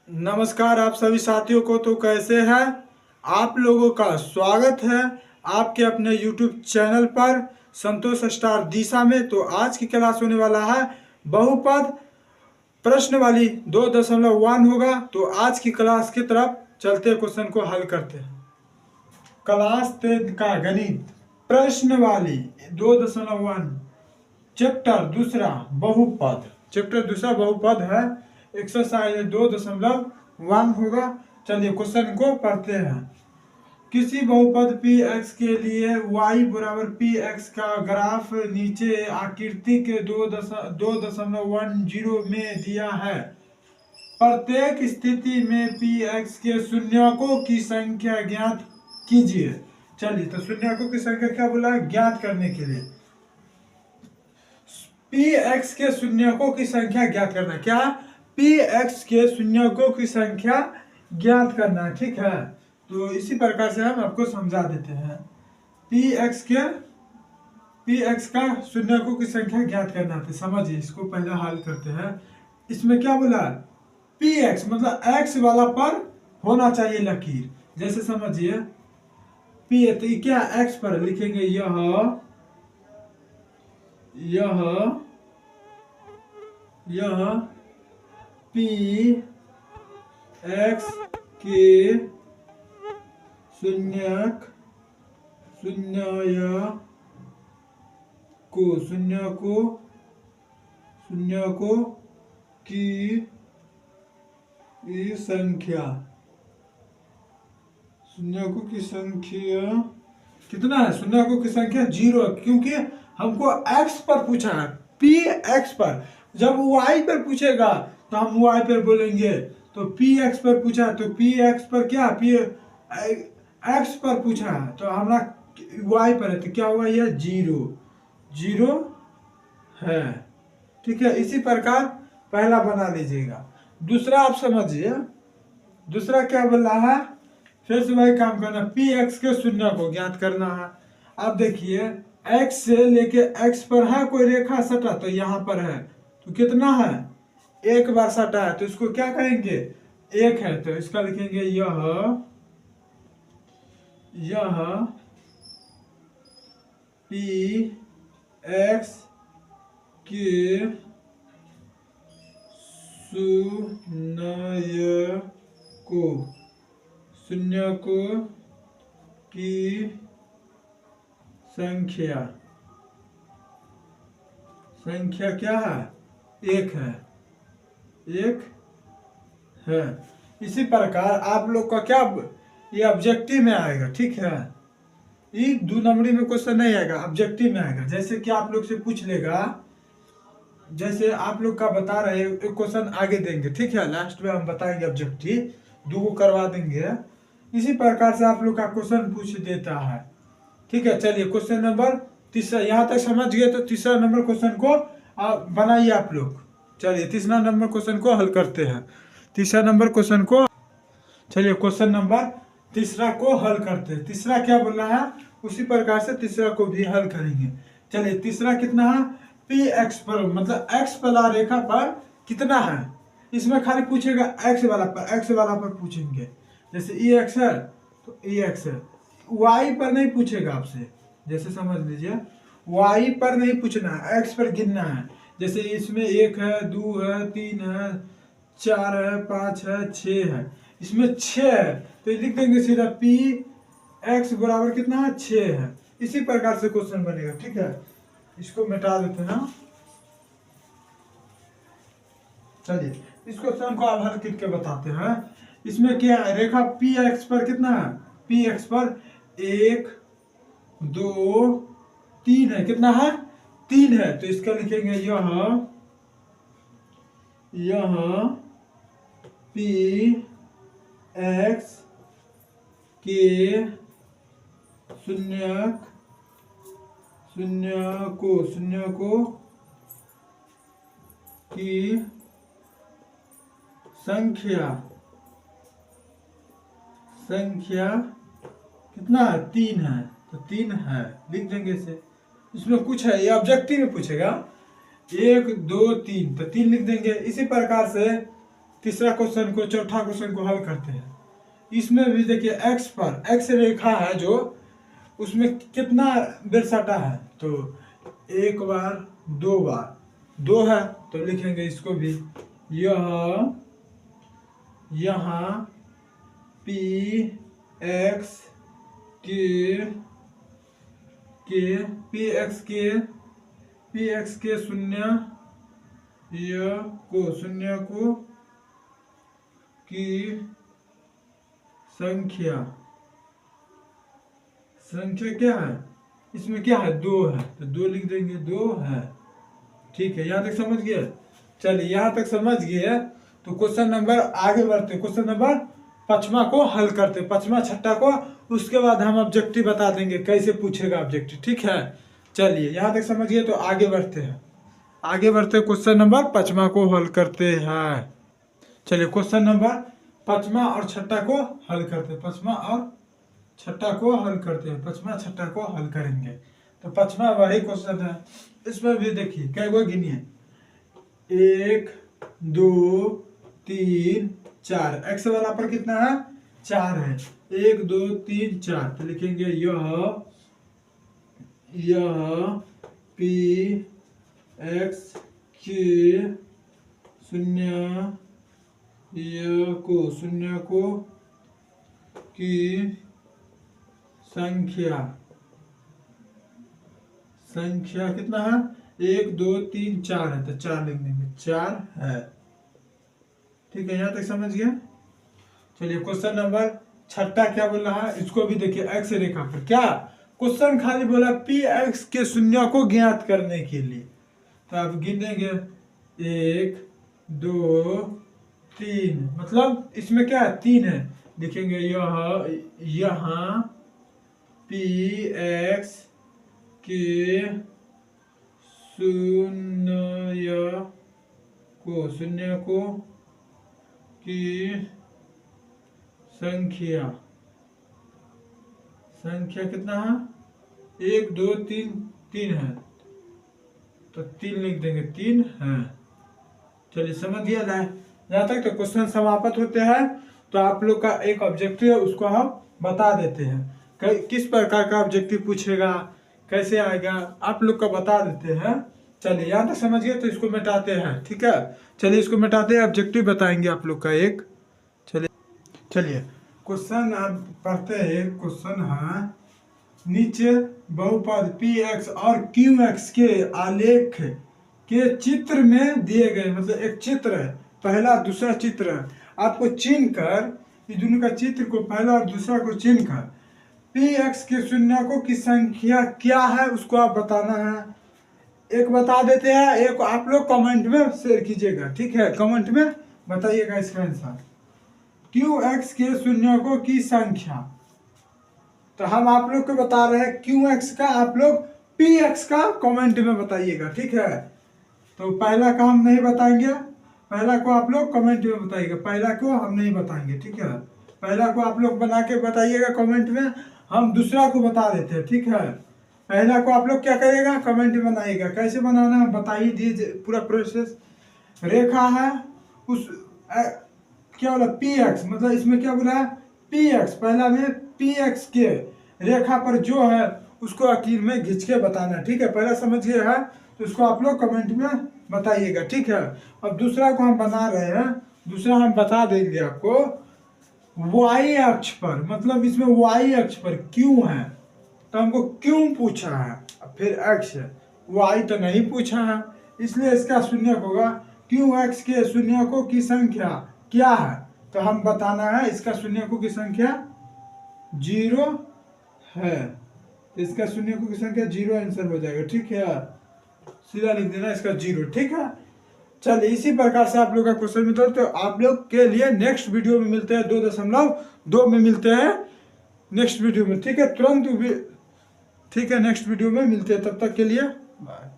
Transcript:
नमस्कार आप सभी साथियों को। तो कैसे हैं आप लोगों का स्वागत है आपके अपने YouTube चैनल पर संतोष स्टार दिशा में। तो आज की क्लास होने वाला है बहुपद प्रश्न वाली 2.1 होगा। तो आज की क्लास की तरफ चलते क्वेश्चन को हल करते हैं। क्लास 10 का गणित प्रश्न वाली 2.1 चैप्टर दूसरा बहुपद है। एक्सरसाइज 2.1 होगा। चलिए क्वेश्चन को पढ़ते हैं। किसी बहुपद पी एक्स के लिए y बराबर पी एक्स का ग्राफ नीचे आकृति के 2.10 में दिया है। प्रत्येक स्थिति में पी एक्स के शून्यकों की संख्या ज्ञात कीजिए। चलिए तो शून्यकों की संख्या क्या बोला है, ज्ञात करने के लिए पी एक्स के शून्यकों की संख्या ज्ञात करना। क्या, पी एक्स के शून्यकों की संख्या ज्ञात करना। ठीक है, तो इसी प्रकार से हम आपको समझा देते हैं। पी एक्स का शून्यकों की संख्या ज्ञात करना। तो समझिए, इसको पहले हल करते हैं। इसमें क्या बोला, पी एक्स मतलब एक्स वाला पर होना चाहिए लकीर। जैसे समझिए पी है तो क्या एक्स पर लिखेंगे यह पी एक्स के शून्यकों की संख्या कितना है, शून्यकों की संख्या 0, क्योंकि हमको x पर पूछा है। पी एक्स पर, जब y पर पूछेगा तो हम y पर बोलेंगे। तो पी एक्स पर पूछा है तो पी एक्स पर क्या, पी एक्स पर पूछा है तो हमारा y पर है तो क्या हुआ, यह 0 है। ठीक है, इसी प्रकार पहला बना लीजिएगा। दूसरा आप समझिए, दूसरा क्या बोल रहा है, फिर से वही काम करना, पी एक्स के शून्य को ज्ञात करना है। अब देखिए x से लेके x पर है कोई रेखा सटा, तो यहाँ पर है तो कितना है, एक बार सटा है तो इसको क्या कहेंगे, एक है तो इसका लिखेंगे यह पी एक्स के शून्यकों की संख्या क्या है, एक है। इसी प्रकार आप लोग का क्या, ये ऑब्जेक्टिव में आएगा। ठीक है, ये 2 नंबरी में क्वेश्चन नहीं आएगा, ऑब्जेक्टिव में आएगा। जैसे कि आप लोग से पूछ लेगा, जैसे आप लोग का बता रहे एक क्वेश्चन आगे देंगे। ठीक है, लास्ट में हम बताएंगे ऑब्जेक्टिव, 2 को करवा देंगे। इसी प्रकार से आप लोग का क्वेश्चन पूछ देता है। ठीक है, चलिए क्वेश्चन नंबर तीसरा, यहाँ तक समझ गए तो तीसरा नंबर क्वेश्चन को बनाइए आप लोग। चलिए तीसरा नंबर क्वेश्चन को हल करते हैं। तीसरा नंबर क्वेश्चन को, चलिए क्वेश्चन नंबर तीसरा को हल करते हैं। तीसरा क्या बोल रहा है, उसी प्रकार से तीसरा को भी हल करेंगे। चलिए तीसरा कितना है, पी एक्स पर मतलब एक्स वाला रेखा पर कितना है। इसमें खाली पूछेगा एक्स वाला पर पूछेंगे। जैसे ई एक्स है तो ई एक्स है, वाई पर नहीं पूछेगा आपसे। जैसे समझ लीजिए वाई पर नहीं पूछना है, एक्स पर गिनना है। जैसे इसमें 1 है, 2 है, 3 है, 4 है, 5 है, 6 है। इसमें 6 है तो लिख देंगे सीधा पी एक्स बराबर कितना है, 6 है। इसी प्रकार से क्वेश्चन बनेगा। ठीक है, इसको मिटा देते हैं। चलिए इस क्वेश्चन को आप हल करके बताते हैं। इसमें क्या रेखा पी एक्स पर कितना है, पी एक्स पर 1 2 3 है। कितना है, 3 है तो इसका लिखेंगे यह पी एक्स के शून्यकों की संख्या कितना है, 3 है तो 3 है लिख देंगे इसे। इसमें कुछ है, ये ऑब्जेक्टिव में पूछेगा 1 2 3 तो 3 लिख देंगे। इसी प्रकार से तीसरा क्वेश्चन को, चौथा क्वेश्चन को हल करते हैं। इसमें भी देखिए एक्स पर, एक्स रेखा है जो, उसमें कितना बेर सटा है, तो एक बार, दो बार, दो है तो लिखेंगे इसको भी, यह यहाँ पी एक्स के शून्य को की संख्या क्या है, इसमें क्या है, दो है, तो दो लिख देंगे, दो है। ठीक है, यहाँ तक समझ गए। चलिए यहाँ तक समझ गए तो क्वेश्चन नंबर आगे बढ़ते, क्वेश्चन नंबर 5वां को हल करते, 5वां 6ठा को, उसके बाद हम ऑब्जेक्टिव बता देंगे कैसे पूछेगा ऑब्जेक्टिव। ठीक है, चलिए यहाँ तक समझ गए तो आगे बढ़ते हैं, क्वेश्चन नंबर 5वां को हल करते हैं। चलिए क्वेश्चन नंबर 5वां और 6ठा को हल करते हैं, 5वां और 6ठा को हल करते हैं, 5वां 6ठा को हल करेंगे। तो 5वां वही क्वेश्चन है, इसमें भी देखिए कै गो गिनिए, 1 2 3 4, एक्स वाला पर कितना है, 4 है, 1 2 3 4, तो लिखेंगे यह पी एक्स के शून्य को की संख्या कितना है, 1 2 3 4 है, तो 4 लिख देंगे, 4 है। ठीक है, यहाँ तक समझ गया। चलिए क्वेश्चन नंबर 6ठा क्या बोल रहा है, इसको भी देखिए, एक्स रेखा पर क्या क्वेश्चन खाली बोला पी एक्स के शून्य को ज्ञात करने के लिए, तो आप गिनेंगे 1 2 3, मतलब इसमें क्या है, 3 है, लिखेंगे यहाँ पी एक्स के शून्य को की संख्या कितना है, 1 2 3 3 है, तो 3 लिख देंगे, 3 है। चलिए समझ गया ना, यहाँ तक तो क्वेश्चन समाप्त होते हैं। तो आप लोग का एक ऑब्जेक्टिव है, उसको हम बता देते हैं, किस प्रकार का ऑब्जेक्टिव पूछेगा, कैसे आएगा, आप लोग का बता देते हैं। चलिए यहाँ तक समझ गए तो इसको मिटाते हैं। ठीक है, चलिए इसको मिटाते हैं, ऑब्जेक्टिव बताएंगे आप लोग का एक। चलिए क्वेश्चन आप पढ़ते हैं, क्वेश्चन है, नीचे बहुपद पी एक्स और क्यू एक्स के आलेख के चित्र में दिए गए, मतलब एक चित्र है, पहला दूसरा चित्र है, आपको चिन्ह कर, इस दोनों का चित्र को पहला और दूसरा को चिन्ह कर पी एक्स के शून्यकों की संख्या क्या है उसको आप बताना है। एक बता देते हैं, एक आप लोग कमेंट में शेयर कीजिएगा। ठीक है, कमेंट में बताइएगा इसका आंसर। क्यू एक्स के शून्यकों की संख्या, तो हम आप लोग को बता रहे हैं क्यू एक्स का, आप लोग पी एक्स का कमेंट में बताइएगा। ठीक है, तो पहला का हम नहीं बताएंगे, पहला को आप लोग कमेंट में बताइएगा, पहला को हम नहीं बताएंगे। ठीक है, पहला को आप लोग बना के बताइएगा कमेंट में, हम दूसरा को बता देते हैं। ठीक है, पहला को आप लोग क्या करिएगा, कमेंट में बनाइएगा, कैसे बनाना है बता ही दीजिए, पूरा प्रोसेस। रेखा है उस क्या बोला, पी एक्स, मतलब इसमें क्या बोला है, पी एक्स, पहला में पी एक्स के रेखा पर जो है उसको आखिर में खींच के बताना। ठीक है, पहला समझ गए है तो उसको आप लोग कमेंट में बताइएगा। ठीक है, अब दूसरा को हम बना रहे हैं, दूसरा हम बता देंगे आपको, वाई अक्ष पर, मतलब इसमें वाई अक्ष पर क्यों है, तो हमको क्यों पूछा है, फिर एक्स है, वाई तो नहीं पूछा है, इसलिए इसका शून्यक होगा, क्यों एक्स के शून्यकों की संख्या क्या है, तो हम बताना है इसका शून्यकों की संख्या 0 है, तो इसका शून्यकों की संख्या 0 आंसर हो जाएगा। ठीक है, सीधा लिख देना इसका 0। ठीक है, चलिए इसी प्रकार से आप लोग का क्वेश्चन मिलता है, तो आप लोग के लिए नेक्स्ट वीडियो में मिलते हैं, 2.2 में मिलते हैं नेक्स्ट वीडियो में। ठीक है, तुरंत भी, ठीक है, नेक्स्ट वीडियो में मिलते हैं, तब तक के लिए बाय।